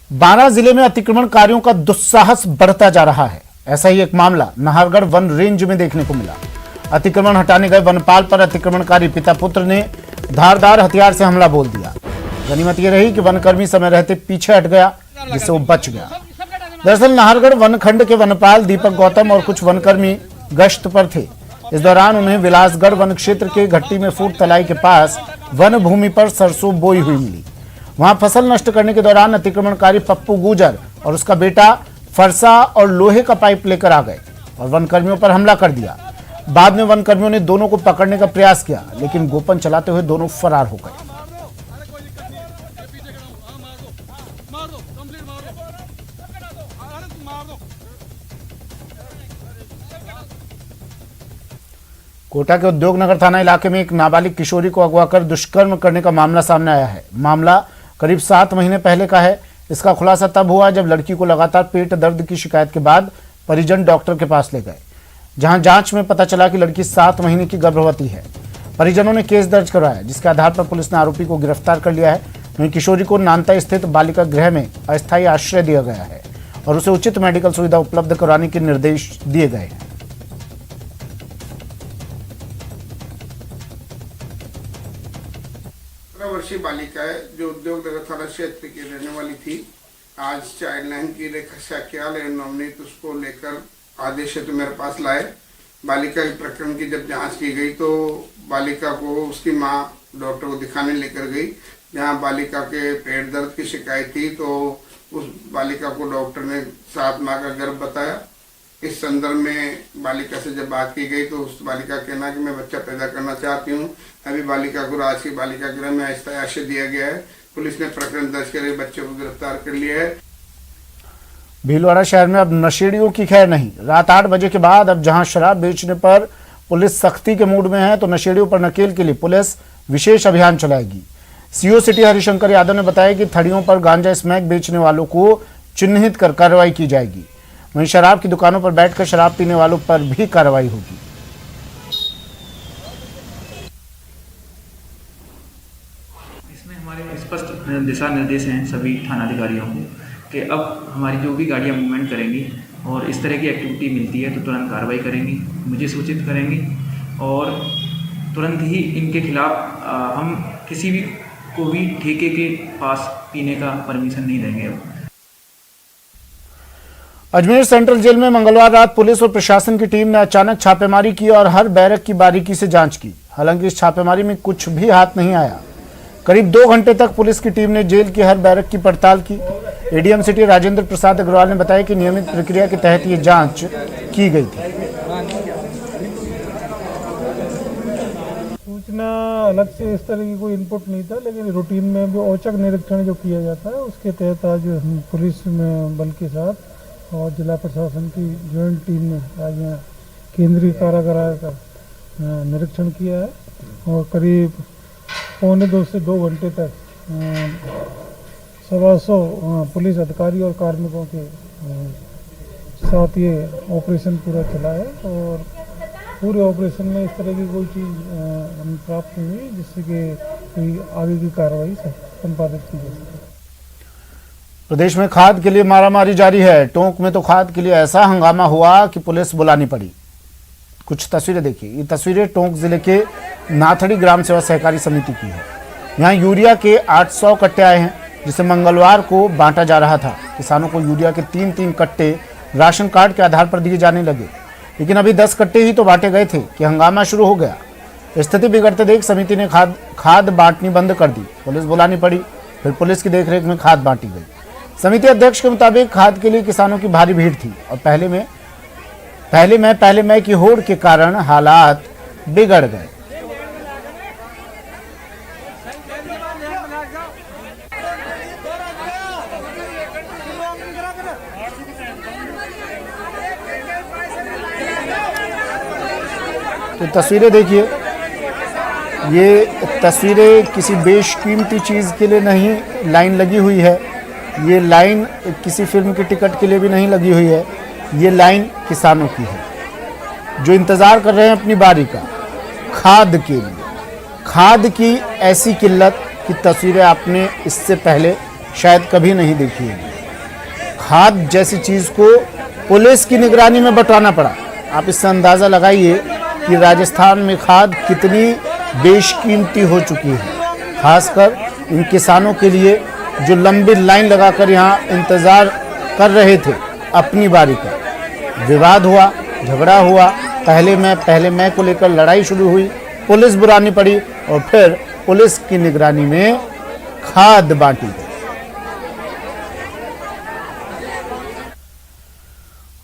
बारां जिले में अतिक्रमणकारियों का दुस्साहस बढ़ता जा रहा है। ऐसा ही एक मामला नाहरगढ़ वन रेंज में देखने को मिला। अतिक्रमण हटाने गए वनपाल पर अतिक्रमणकारी पिता पुत्र ने धारदार हथियार से हमला बोल दिया। गनीमत यह रही कि वनकर्मी समय रहते पीछे हट गया, जिससे वो बच गया। दरअसल नाहरगढ़ वनखंड के वनपाल दीपक गौतम और कुछ वनकर्मी गश्त पर थे। इस दौरान उन्हें विलासगढ़ वन क्षेत्र के घट्टी में फूट तलाई के पास वन भूमि पर सरसों बोई हुई मिली। वहां फसल नष्ट करने के दौरान अतिक्रमणकारी पप्पू गुजर और उसका बेटा फरसा और लोहे का पाइप लेकर आ गए और वनकर्मियों पर हमला कर दिया। बाद में वनकर्मियों ने दोनों को पकड़ने का प्रयास किया, लेकिन गोपन चलाते हुए दोनों फरार हो गए। कोटा के उद्योग नगर थाना इलाके में एक नाबालिग किशोरी को अगवा कर दुष्कर्म करने का मामला सामने आया है। मामला करीब 7 महीने पहले का है। इसका खुलासा तब हुआ जब लड़की को लगातार पेट दर्द की शिकायत के बाद परिजन डॉक्टर के पास ले गए, जहां जांच में पता चला कि लड़की 7 महीने की गर्भवती है। परिजनों ने केस दर्ज करवाया, जिसके आधार पर पुलिस ने आरोपी को गिरफ्तार कर लिया है। वहीं किशोरी को नानता स्थित बालिका गृह में अस्थायी आश्रय दिया गया है और उसे उचित मेडिकल सुविधा उपलब्ध कराने के निर्देश दिए गए हैं। वर्षीय बालिका है जो उद्योग नगर थाना क्षेत्र की रहने वाली थी। आज चाइल्ड लाइन की रेखा साक्याल एवं नवनीत उसको लेकर आदेश हेतु मेरे पास लाए। बालिका के प्रकरण की जब जांच की गई तो बालिका को उसकी मां डॉक्टर को दिखाने लेकर गई, जहां बालिका के पेट दर्द की शिकायत थी। तो उस बालिका को डॉक्टर ने 7 माह का गर्भ बताया। इस संदर्भ में बालिका से जब बात की गई तो उस बालिका कहना कि मैं बच्चा पैदा करना चाहती हूँ। अभी बालिका को राजकीय बालिका गृह में अस्थायी आश्रय दिया गया है। पुलिस ने प्रकरण दर्ज कर बच्चे को गिरफ्तार कर लिया है। भीलवाड़ा शहर में अब नशेड़ियों की खैर नहीं। रात 8 बजे के बाद अब जहां शराब बेचने पर पुलिस सख्ती के मूड में है, तो नशेड़ियों पर नकेल के लिए पुलिस विशेष अभियान चलाएगी। सीओ सिटी हरिशंकर यादव ने बताया कि थड़ियों पर गांजा स्मैक बेचने वालों को चिन्हित कर कार्रवाई की जाएगी। वहीं शराब की दुकानों पर बैठकर शराब पीने वालों पर भी कार्रवाई होगी। इसमें हमारे स्पष्ट दिशा निर्देश हैं सभी थानाधिकारियों को कि अब हमारी जो भी गाड़ियां मूवमेंट करेंगी और इस तरह की एक्टिविटी मिलती है तो तुरंत कार्रवाई करेंगी, मुझे सूचित करेंगी और तुरंत ही इनके खिलाफ हम किसी भी को भी ठेके के पास पीने का परमिशन नहीं देंगे। अजमेर सेंट्रल जेल में मंगलवार रात पुलिस और प्रशासन की टीम ने अचानक छापेमारी की और हर बैरक की बारीकी से जांच की। हालांकि इस छापेमारी में कुछ भी हाथ नहीं आया। करीब 2 घंटे तक पुलिस की टीम ने जेल की हर बैरक की पड़ताल की। एडीएम सिटी राजेंद्र प्रसाद अग्रवाल ने बताया कि नियमित प्रक्रिया के तहत ये जांच की गई थी। सूचना अलग से इस तरह की कोई इनपुट नहीं था, लेकिन रूटीन में भी औचक निरीक्षण जो किया जाता है उसके तहत आज पुलिस में बल के साथ और जिला प्रशासन की ज्वाइंट टीम ने आज यहाँ केंद्रीय कारागार का निरीक्षण किया है और करीब 1.25 से 2 घंटे तक 125 पुलिस अधिकारी और कार्मिकों के साथ ये ऑपरेशन पूरा चला है और पूरे ऑपरेशन में इस तरह की कोई चीज़ हमें प्राप्त नहीं हुई जिससे कि कोई आगे की कार्रवाई संपादित की जा सके। प्रदेश में खाद के लिए मारामारी जारी है। टोंक में तो खाद के लिए ऐसा हंगामा हुआ कि पुलिस बुलानी पड़ी। कुछ तस्वीरें देखिए। ये तस्वीरें टोंक जिले के नाथड़ी ग्राम सेवा सहकारी समिति की है। यहाँ यूरिया के 800 कट्टे आए हैं, जिसे मंगलवार को बांटा जा रहा था। किसानों को यूरिया के 3-3 कट्टे राशन कार्ड के आधार पर दिए जाने लगे, लेकिन अभी 10 कट्टे ही तो बांटे गए थे कि हंगामा शुरू हो गया। स्थिति बिगड़ते देख समिति ने खाद बांटनी बंद कर दी। पुलिस बुलानी पड़ी, फिर पुलिस की देखरेख में खाद बांटी गई। समिति अध्यक्ष के मुताबिक खाद के लिए किसानों की भारी भीड़ थी और पहले मई की होड़ के कारण हालात बिगड़ गए। तो तस्वीरें देखिए। ये तस्वीरें किसी बेशकीमती चीज़ के लिए नहीं लाइन लगी हुई है। ये लाइन किसी फिल्म के टिकट के लिए भी नहीं लगी हुई है। ये लाइन किसानों की है जो इंतज़ार कर रहे हैं अपनी बारी का खाद के लिए। खाद की ऐसी किल्लत की तस्वीरें आपने इससे पहले शायद कभी नहीं देखी होगी। खाद जैसी चीज को पुलिस की निगरानी में बंटवाना पड़ा। आप इससे अंदाजा लगाइए कि राजस्थान में खाद कितनी बेशकीमती हो चुकी है, खासकर इन किसानों के लिए जो लंबी लाइन लगाकर यहाँ इंतजार कर रहे थे अपनी बारी का। विवाद हुआ, झगड़ा हुआ, पहले मैं को लेकर लड़ाई शुरू हुई, पुलिस बुलानी पड़ी और फिर पुलिस की निगरानी में खाद बांटी गई।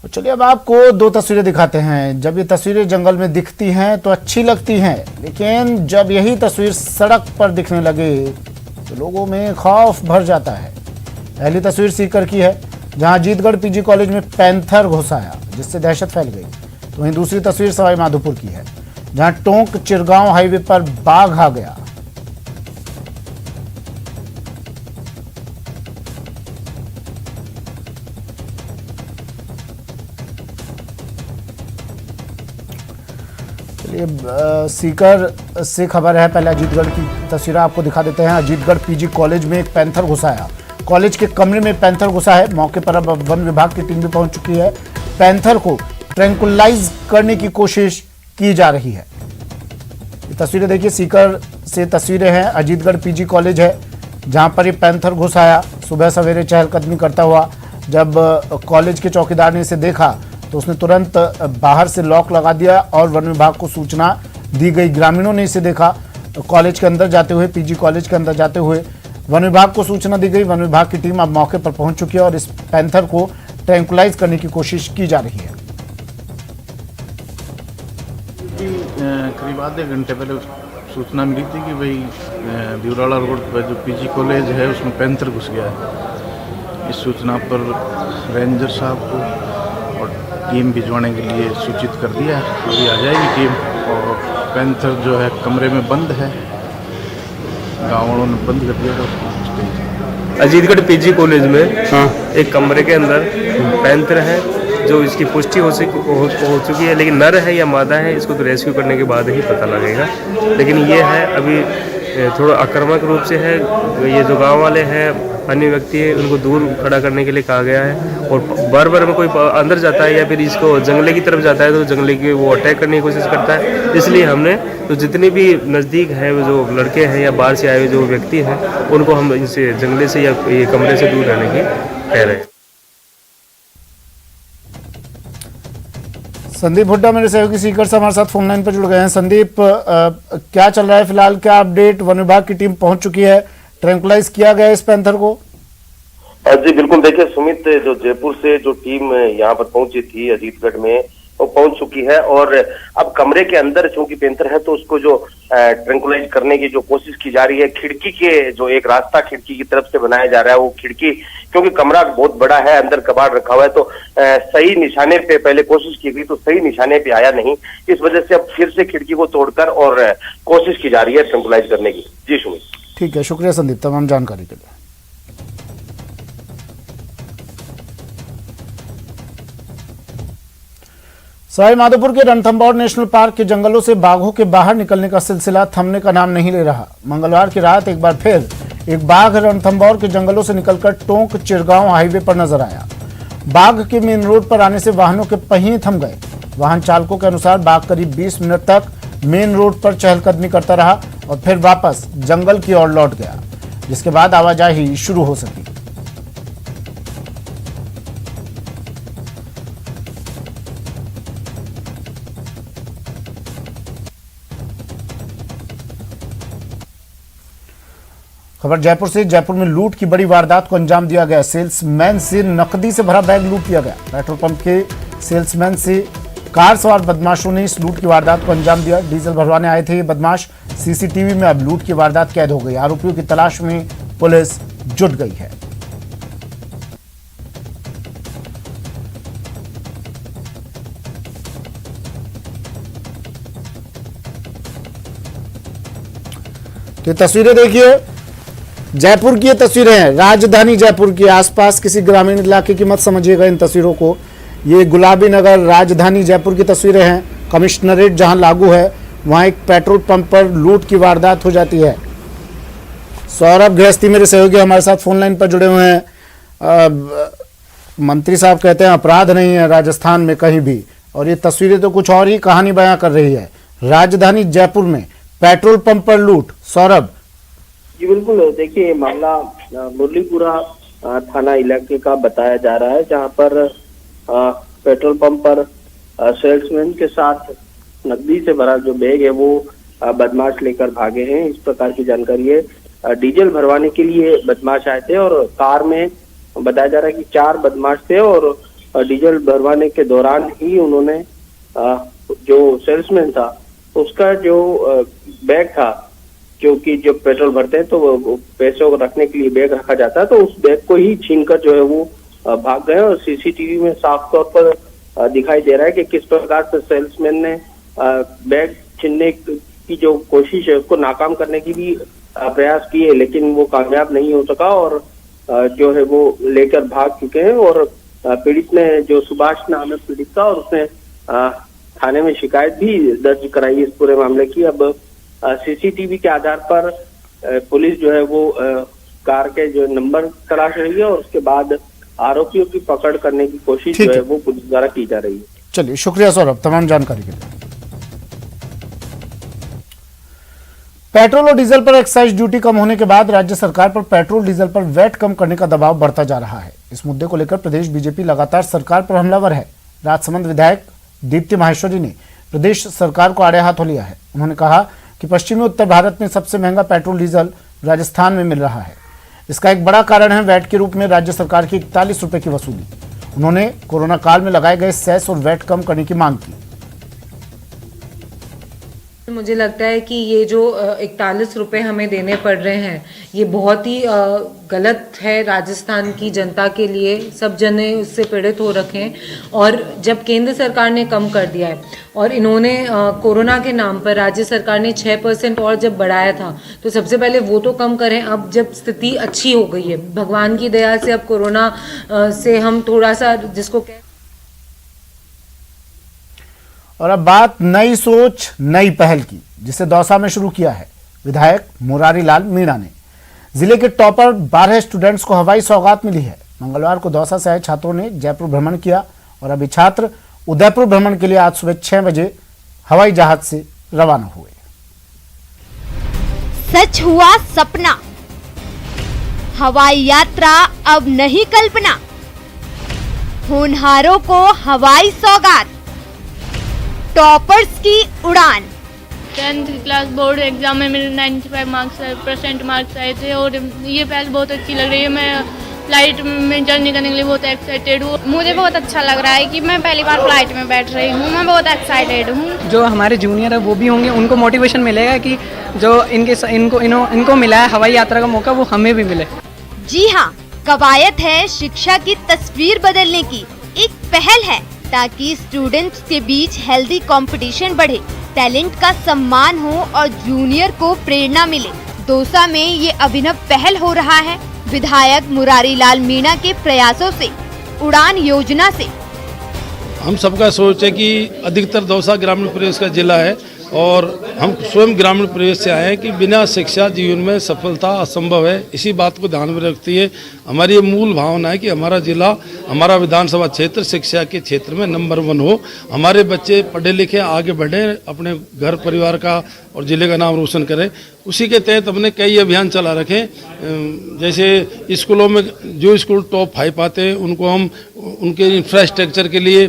चलिए अब आपको दो तस्वीरें दिखाते हैं। जब ये तस्वीरें जंगल में दिखती हैं तो अच्छी लगती हैं, लेकिन जब यही तस्वीर सड़क पर दिखने लगे तो लोगों में खौफ भर जाता है। पहली तस्वीर सीकर की है, जहां अजीतगढ़ पीजी कॉलेज में पैंथर घुस आया, जिससे दहशत फैल गई। तो वहीं दूसरी तस्वीर सवाई माधोपुर की है, जहां टोंक चिरगांव हाईवे पर बाघ आ गया। सीकर से खबर है, पहले अजीतगढ़ की तस्वीर आपको दिखा देते हैं। अजीतगढ़ पीजी कॉलेज में एक पैंथर घुसा है, कॉलेज के कमरे में पैंथर घुसा है। मौके पर अब वन विभाग की टीम भी पहुंच चुकी है। पैंथर को ट्रैंकुलाइज करने की कोशिश की जा रही है। ये तस्वीरें देखिए, सीकर से तस्वीरें हैं। अजीतगढ़ पीजी कॉलेज है जहां पर ये पैंथर घुस आया। सुबह सवेरे चहलकदमी करता हुआ जब कॉलेज के चौकीदार ने इसे देखा तो उसने तुरंत बाहर से लॉक लगा दिया और वन विभाग को सूचना दी गई। ग्रामीणों ने इसे देखा, कॉलेज के अंदर जाते हुए, पीजी कॉलेज के अंदर जाते हुए वन विभाग को सूचना दी गई। वन विभाग की टीम अब मौके पर पहुंच चुकी है और इस पैंथर को ट्रैंकुलाइज करने की कोशिश की जा रही है। करीब आधे घंटे पहले सूचना मिली थी कि भाई ब्यूराला रोड पर जो पीजी कॉलेज है उसमें पैंथर घुस गया है। इस सूचना पर रेंजर साहब को और टीम भिजवाने के लिए सूचित कर दिया है। अभी आ जाएगी टीम। और पैंथर जो है कमरे में बंद है, गाँव वालों ने बंद कर दिया था। अजीतगढ़ पीजी कॉलेज में एक कमरे के अंदर पैंथर है, जो इसकी पुष्टि हो चुकी है, लेकिन नर है या मादा है इसको तो रेस्क्यू करने के बाद ही पता लगेगा। लेकिन ये है अभी थोड़ा आक्रामक रूप से है। ये जो गांव वाले हैं, अन्य व्यक्ति है, उनको दूर खड़ा करने के लिए कहा गया है। और बार बार में कोई अंदर जाता है या फिर इसको जंगले की तरफ जाता है तो जंगले की वो अटैक करने की कोशिश करता है। इसलिए हमने तो जितने भी नज़दीक है जो लड़के हैं या बाहर से आए हुए जो व्यक्ति हैं उनको हम इनसे जंगले से या ये कमरे से दूर रहने की कह रहे हैं। संदीप हुड्डा मेरे सहयोगी सीकर से हमारे साथ फोन लाइन पर जुड़ गए हैं। संदीप, क्या चल रहा है फिलहाल, क्या अपडेट? वन विभाग की टीम पहुंच चुकी है, ट्रैंकुलाइज किया गया इस पैंथर को? जी बिल्कुल, देखिए सुमित, जो जयपुर से जो टीम यहाँ पर पहुंची थी अजीतगढ़ में, वो पहुंच चुकी है। और अब कमरे के अंदर चूंकि पैंथर है तो उसको जो ट्रैंकुलाइज करने की जो कोशिश की जा रही है, खिड़की के जो एक रास्ता खिड़की की तरफ से बनाया जा रहा है, वो खिड़की क्योंकि कमरा बहुत बड़ा है, अंदर कबाड़ रखा हुआ है, तो सही निशाने पे पहले कोशिश की गई तो सही निशाने पे आया नहीं। इस वजह से अब फिर से खिड़की को तोड़कर और कोशिश की जा रही है ट्रैंकुलाइज करने की। जी सुमित। ठीक है, शुक्रिया संदीप तमाम जानकारी के लिए। सवाई माधोपुर के रणथंभौर नेशनल पार्क के जंगलों से बाघों के बाहर निकलने का सिलसिला थमने का नाम नहीं ले रहा। मंगलवार की रात एक बार फिर एक बाघ रणथंभौर के जंगलों से निकलकर टोंक चिरगांव हाईवे पर नजर आया। बाघ के मेन रोड पर आने से वाहनों के पहिए थम गए। वाहन चालकों के अनुसार बाघ करीब 20 मिनट तक मेन रोड पर चहलकदमी करता रहा और फिर वापस जंगल की ओर लौट गया, जिसके बाद आवाजाही शुरू हो सकी। खबर जयपुर से। जयपुर में लूट की बड़ी वारदात को अंजाम दिया गया। सेल्समैन से नकदी से भरा बैग लूट लिया गया। पेट्रोल पंप के सेल्समैन से कार सवार बदमाशों ने इस लूट की वारदात को अंजाम दिया। डीजल भरवाने आए थे ये बदमाश। सीसीटीवी में अब लूट की वारदात कैद हो गई। आरोपियों की तलाश में पुलिस जुट गई है। तो तस्वीरें देखिए, जयपुर की ये तस्वीरें हैं, राजधानी जयपुर की। आसपास किसी ग्रामीण इलाके की मत समझिएगा इन तस्वीरों को। ये गुलाबी नगर राजधानी जयपुर की तस्वीरें हैं। कमिश्नरेट जहां लागू है वहां एक पेट्रोल पंप पर लूट की वारदात हो जाती है। सौरभ गृहस्थी मेरे सहयोगी हमारे साथ फोन लाइन पर जुड़े हुए हैं। मंत्री साहब कहते हैं अपराध नहीं है राजस्थान में कहीं भी, और ये तस्वीरें तो कुछ और ही कहानी बयां कर रही है। राजधानी जयपुर में पेट्रोल पंप पर लूट। सौरभ जी बिल्कुल, देखिए ये मामला मुरलीपुरा थाना इलाके का बताया जा रहा है, जहां पर पेट्रोल पंप पर सेल्समैन के साथ नकदी से भरा जो बैग है वो बदमाश लेकर भागे हैं, इस प्रकार की जानकारी है। डीजल भरवाने के लिए बदमाश आए थे और कार में बताया जा रहा है कि 4 बदमाश थे और डीजल भरवाने के दौरान ही उन्होंने जो सेल्समैन था उसका जो बैग था, जो कि जब पेट्रोल भरते हैं तो वो पैसों को रखने के लिए बैग रखा जाता है, तो उस बैग को ही छीनकर जो है वो भाग गए। और सीसीटीवी में साफ तौर पर दिखाई दे रहा है कि किस प्रकार से सेल्समैन ने बैग छीनने की जो कोशिश है उसको नाकाम करने की भी प्रयास किए, लेकिन वो कामयाब नहीं हो सका और जो है वो लेकर भाग चुके हैं। और पीड़ित ने, जो सुभाष नाम है पीड़ित का, और उसने थाने में शिकायत भी दर्ज कराई इस पूरे मामले की। अब सीसीटीवी के आधार पर पुलिस जो है वो कार के जो नंबर तलाश रही है और उसके बाद आरोपियों की पकड़ करने की कोशिश जो है वो पुलिस द्वारा की जा रही है। चलिए, शुक्रिया सौरभ तमाम जानकारी के लिए। पेट्रोल और डीजल पर एक्साइज ड्यूटी कम होने के बाद राज्य सरकार पर पेट्रोल डीजल पर वैट कम करने का दबाव बढ़ता जा रहा है। इस मुद्दे को लेकर प्रदेश बीजेपी लगातार सरकार पर हमलावर है। राजसमंद विधायक दीप्ति माहेश्वरी ने प्रदेश सरकार को आड़े हाथों लिया है। उन्होंने कहा कि पश्चिमी उत्तर भारत में सबसे महंगा पेट्रोल डीजल राजस्थान में मिल रहा है। इसका एक बड़ा कारण है वैट के रूप में राज्य सरकार की 41 रुपए की वसूली। उन्होंने कोरोना काल में लगाए गए सेस और वैट कम करने की मांग की। मुझे लगता है कि ये जो 41 रुपए हमें देने पड़ रहे हैं ये बहुत ही गलत है राजस्थान की जनता के लिए। सब जने उससे पीड़ित हो रखे हैं और जब केंद्र सरकार ने कम कर दिया है और इन्होंने कोरोना के नाम पर राज्य सरकार ने 6% और जब बढ़ाया था तो सबसे पहले वो तो कम करें। अब जब स्थिति अच्छी हो गई है भगवान की दया से, अब कोरोना से हम थोड़ा सा जिसको और अब बात नई सोच नई पहल की, जिसे दौसा में शुरू किया है विधायक मुरारी लाल मीणा ने। जिले के टॉपर 12 स्टूडेंट्स को हवाई सौगात मिली है। मंगलवार को दौसा से आए छात्रों ने जयपुर भ्रमण किया और अभी छात्र उदयपुर भ्रमण के लिए आज सुबह 6 बजे हवाई जहाज से रवाना हुए। सच हुआ सपना, हवाई यात्रा अब नहीं कल्पना, होनहारों को हवाई सौगात, टॉपर्स की उड़ान। 10th क्लास बोर्ड एग्जाम में मेरे 95% मार्क्स आए थे और ये पहल बहुत अच्छी लग रही है। मैं फ्लाइट में जर्नी करने के लिए बहुत एक्साइटेड हूँ। मुझे बहुत अच्छा लग रहा है कि मैं पहली बार फ्लाइट में बैठ रही हूँ। मैं बहुत एक्साइटेड हूँ। जो हमारे जूनियर है वो भी होंगे, उनको मोटिवेशन मिलेगा कि जो इनको मिला है हवाई यात्रा का मौका वो हमें भी मिले। जी हाँ, कवायद है शिक्षा की तस्वीर बदलने की। एक पहल है ताकि स्टूडेंट्स के बीच हेल्दी कंपटीशन बढ़े, टैलेंट का सम्मान हो और जूनियर को प्रेरणा मिले। दौसा में ये अभिनव पहल हो रहा है विधायक मुरारी लाल मीणा के प्रयासों से। उड़ान योजना से हम सबका सोच है कि अधिकतर दौसा ग्रामीण प्रदेश का जिला है और हम स्वयं ग्रामीण प्रदेश से आए हैं कि बिना शिक्षा जीवन में सफलता असंभव है। इसी बात को ध्यान में रखती है हमारी ये मूल भावना है कि हमारा जिला, हमारा विधानसभा क्षेत्र शिक्षा के क्षेत्र में नंबर 1 हो। हमारे बच्चे पढ़े लिखे आगे बढ़े, अपने घर परिवार का और जिले का नाम रोशन करें। उसी के तहत हमने कई अभियान चला रखे। जैसे स्कूलों में जो स्कूल टॉप 5 आते हैं उनको हम उनके इंफ्रास्ट्रक्चर के लिए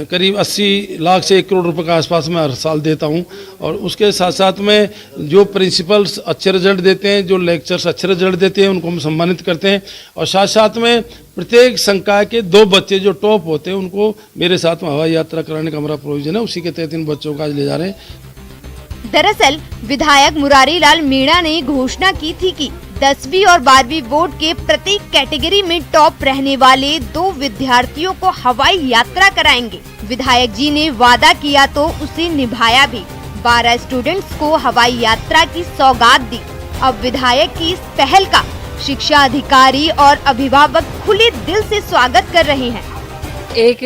करीब 80 लाख से 1 करोड़ रुपए का आसपास में हर साल देता हूं। और उसके साथ साथ में जो प्रिंसिपल्स अच्छे रिजल्ट देते हैं, जो लेक्चर्स अच्छे रिजल्ट देते हैं, उनको हम सम्मानित करते हैं। और साथ साथ में प्रत्येक संकाय के 2 बच्चे जो टॉप होते हैं उनको मेरे साथ में हवाई यात्रा कराने का हमारा प्रोविजन है। उसी के तहत इन बच्चों का आज ले जा रहे हैं। दरअसल विधायक मुरारी लाल मीणा ने घोषणा की थी कि 10वीं और 12वीं बोर्ड के प्रत्येक कैटेगरी में टॉप रहने वाले 2 विद्यार्थियों को हवाई यात्रा कराएंगे। विधायक जी ने वादा किया तो उसे निभाया भी। 12 स्टूडेंट्स को हवाई यात्रा की सौगात दी। अब विधायक की इस पहल का शिक्षा अधिकारी और अभिभावक खुले दिल से स्वागत कर रहे हैं। एक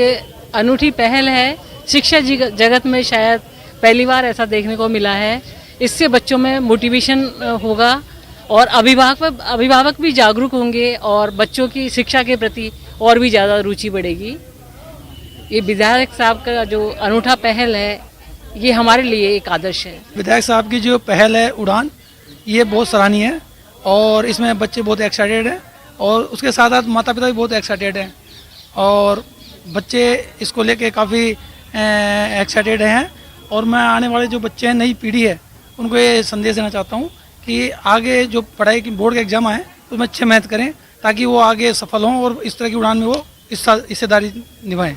अनूठी पहल है, शिक्षा जगत में शायद पहली बार ऐसा देखने को मिला है। इससे बच्चों में मोटिवेशन होगा और अभिभावक भी जागरूक होंगे और बच्चों की शिक्षा के प्रति और भी ज़्यादा रुचि बढ़ेगी। ये विधायक साहब का जो अनूठा पहल है ये हमारे लिए एक आदर्श है। विधायक साहब की जो पहल है उड़ान, ये बहुत सराहनीय है और इसमें बच्चे बहुत एक्साइटेड हैं और उसके साथ साथ माता पिता भी बहुत एक्साइटेड हैं और बच्चे इसको लेके काफ़ी एक्साइटेड हैं। और मैं आने वाले जो बच्चे हैं, नई पीढ़ी है, उनको ये संदेश देना चाहता हूँ कि आगे जो पढ़ाई की बोर्ड के एग्जाम आए उसमें अच्छे मेहनत करें ताकि वो आगे सफल हों और इस तरह की उड़ान में वो हिस्सेदारी निभाएं।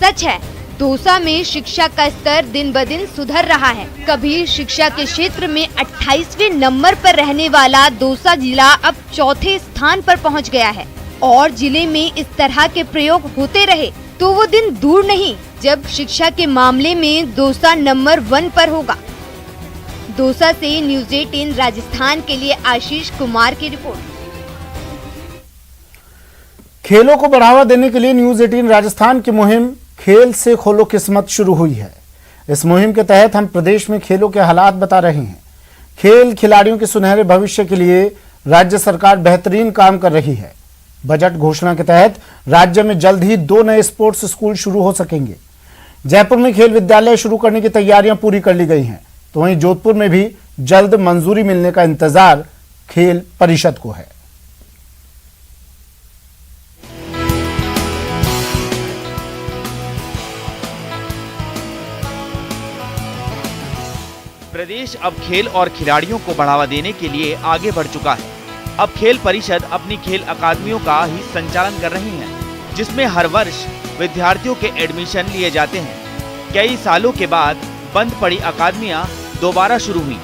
सच है, दौसा में शिक्षा का स्तर दिन ब दिन सुधर रहा है। कभी शिक्षा के क्षेत्र में 28वें नंबर पर रहने वाला दौसा जिला अब चौथे स्थान पर पहुंच गया है और जिले में इस तरह के प्रयोग होते रहे तो वो दिन दूर नहीं जब शिक्षा के मामले में दौसा नंबर 1 पर होगा। दौसा से न्यूज़ 18 राजस्थान के लिए आशीष कुमार की रिपोर्ट। खेलों को बढ़ावा देने के लिए न्यूज़ 18 राजस्थान की मुहिम खेल से खोलो किस्मत शुरू हुई है। इस मुहिम के तहत हम प्रदेश में खेलों के हालात बता रहे हैं। खेल खिलाड़ियों के सुनहरे भविष्य के लिए राज्य सरकार बेहतरीन काम कर रही है। बजट घोषणा के तहत राज्य में जल्द ही 2 नए स्पोर्ट्स स्कूल शुरू हो सकेंगे। जयपुर में खेल विद्यालय शुरू करने की तैयारियां पूरी कर ली गई हैं, तो वहीं जोधपुर में भी जल्द मंजूरी मिलने का इंतजार खेल परिषद को है। प्रदेश अब खेल और खिलाड़ियों को बढ़ावा देने के लिए आगे बढ़ चुका है। अब खेल परिषद अपनी खेल अकादमियों का ही संचालन कर रही है, जिसमें हर वर्ष विद्यार्थियों के एडमिशन लिए जाते हैं। कई सालों के बाद बंद पड़ी अकादमियां दोबारा शुरू हुई।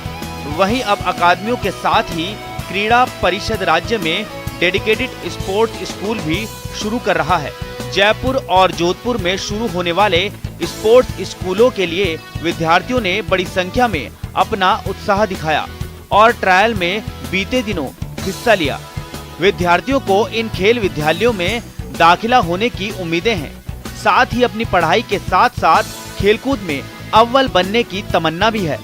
वहीं अब अकादमियों के साथ ही क्रीड़ा परिषद राज्य में डेडिकेटेड स्पोर्ट्स स्कूल भी शुरू कर रहा है। जयपुर और जोधपुर में शुरू होने वाले स्पोर्ट्स स्कूलों के लिए विद्यार्थियों ने बड़ी संख्या में अपना उत्साह दिखाया और ट्रायल में बीते दिनों हिस्सा लिया। विद्यार्थियों को इन खेल विद्यालयों में दाखिला होने की उम्मीदें हैं। साथ ही अपनी पढ़ाई के साथ साथ खेलकूद में अव्वल बनने की तमन्ना भी है।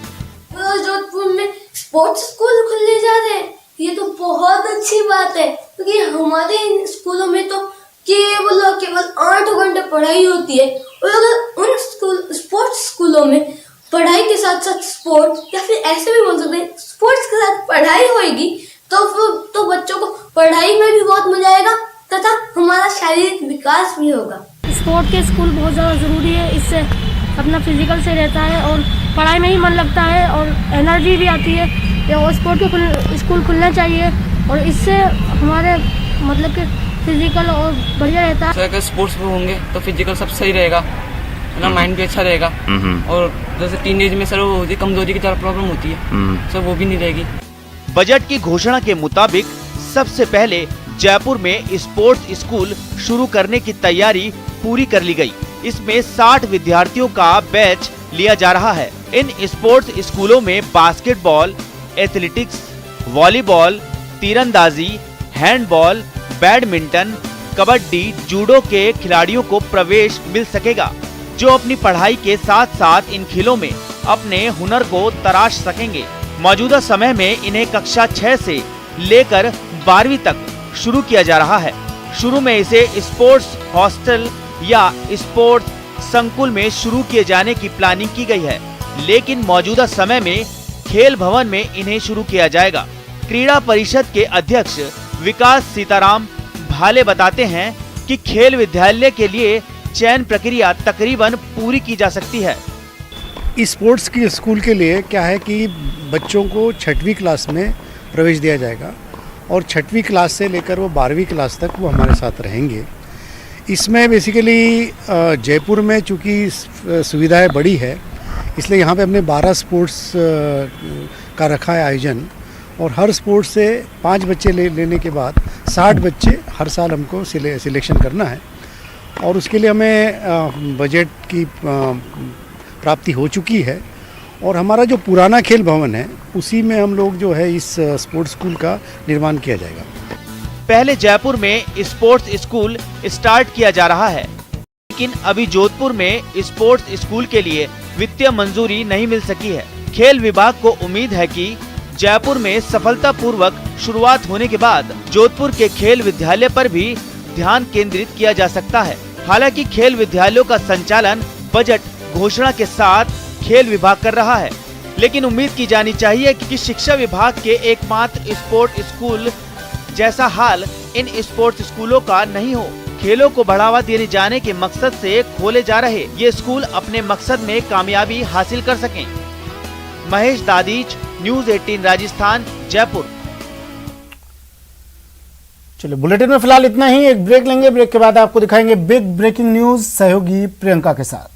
जोधपुर में स्पोर्ट्स स्कूल खुलने जा रहे हैं, ये तो बहुत अच्छी बात है क्योंकि हमारे इन स्कूलों में तो केवल 8 घंटे पढ़ाई होती है और अगर उन स्पोर्ट्स स्कूलों में पढ़ाई के साथ साथ स्पोर्ट्स या फिर ऐसे भी बोल सकते हैं स्पोर्ट्स के साथ पढ़ाई होगी तो बच्चों को पढ़ाई में भी बहुत मजा आएगा तथा हमारा शारीरिक विकास भी होगा। स्पोर्ट के स्कूल बहुत ज़्यादा ज़रूरी है, इससे अपना फिजिकल से रहता है और पढ़ाई में ही मन लगता है और एनर्जी भी आती है। और स्पोर्ट के स्कूल खुलना चाहिए और इससे हमारे मतलब कि फिजिकल और बढ़िया रहता है। अगर स्पोर्ट्स में होंगे तो फिजिकल सब सही रहेगा, ना माइंड भी अच्छा रहेगा और जैसे टीनेज में सर वो होती कमजोरी की तरह प्रॉब्लम होती है सर वो भी नहीं रहेगी। बजट की घोषणा के मुताबिक सबसे पहले जयपुर में स्पोर्ट्स स्कूल शुरू करने की तैयारी पूरी कर ली गई। इसमें 60 विद्यार्थियों का बैच लिया जा रहा है। इन स्पोर्ट्स स्कूलों में बास्केटबॉल, एथलेटिक्स, वॉलीबॉल, तीरंदाजी, हैंडबॉल, बैडमिंटन, कबड्डी, जूडो के खिलाड़ियों को प्रवेश मिल सकेगा, जो अपनी पढ़ाई के साथ साथ इन खेलों में अपने हुनर को तराश सकेंगे। मौजूदा समय में इन्हें कक्षा 6 से लेकर 12वीं तक शुरू किया जा रहा है। शुरू में इसे स्पोर्ट्स हॉस्टल या स्पोर्ट्स संकुल में शुरू किए जाने की प्लानिंग की गई है, लेकिन मौजूदा समय में खेल भवन में इन्हें शुरू किया जाएगा। क्रीड़ा परिषद के अध्यक्ष विकास सीताराम भाले बताते हैं कि खेल विद्यालय के लिए चयन प्रक्रिया तकरीबन पूरी की जा सकती है। स्पोर्ट्स की स्कूल के लिए क्या है कि बच्चों को 6वीं क्लास में प्रवेश दिया जाएगा और 6वीं क्लास से लेकर वो 12वीं क्लास तक वो हमारे साथ रहेंगे। इसमें बेसिकली जयपुर में चूँकि सुविधाएं बड़ी है, इसलिए यहाँ पे हमने 12 स्पोर्ट्स का रखा है आयोजन और हर स्पोर्ट्स से 5 बच्चे लेने के बाद 60 बच्चे हर साल हमको सिलेक्शन करना है और उसके लिए हमें बजट की प्राप्ति हो चुकी है और हमारा जो पुराना खेल भवन है उसी में हम लोग जो है इस स्पोर्ट्स स्कूल का निर्माण किया जाएगा। पहले जयपुर में स्पोर्ट्स स्कूल स्टार्ट किया जा रहा है, लेकिन अभी जोधपुर में स्पोर्ट्स स्कूल के लिए वित्तीय मंजूरी नहीं मिल सकी है। खेल विभाग को उम्मीद है कि जयपुर में सफलतापूर्वक शुरुआत होने के बाद जोधपुर के खेल विद्यालय पर भी ध्यान केंद्रित किया जा सकता है। हालांकि खेल विद्यालयों का संचालन बजट घोषणा के साथ खेल विभाग कर रहा है, लेकिन उम्मीद की जानी चाहिए कि शिक्षा विभाग के एकमात्र स्पोर्ट स्कूल जैसा हाल इन स्पोर्ट्स स्कूलों का नहीं हो। खेलों को बढ़ावा दिए जाने के मकसद से खोले जा रहे ये स्कूल अपने मकसद में कामयाबी हासिल कर सकें। महेश दादीच, न्यूज़ 18 राजस्थान, जयपुर। चलिए, बुलेटिन में फिलहाल इतना ही। एक ब्रेक लेंगे, ब्रेक के बाद आपको दिखाएंगे बिग ब्रेकिंग न्यूज सहयोगी प्रियंका के साथ।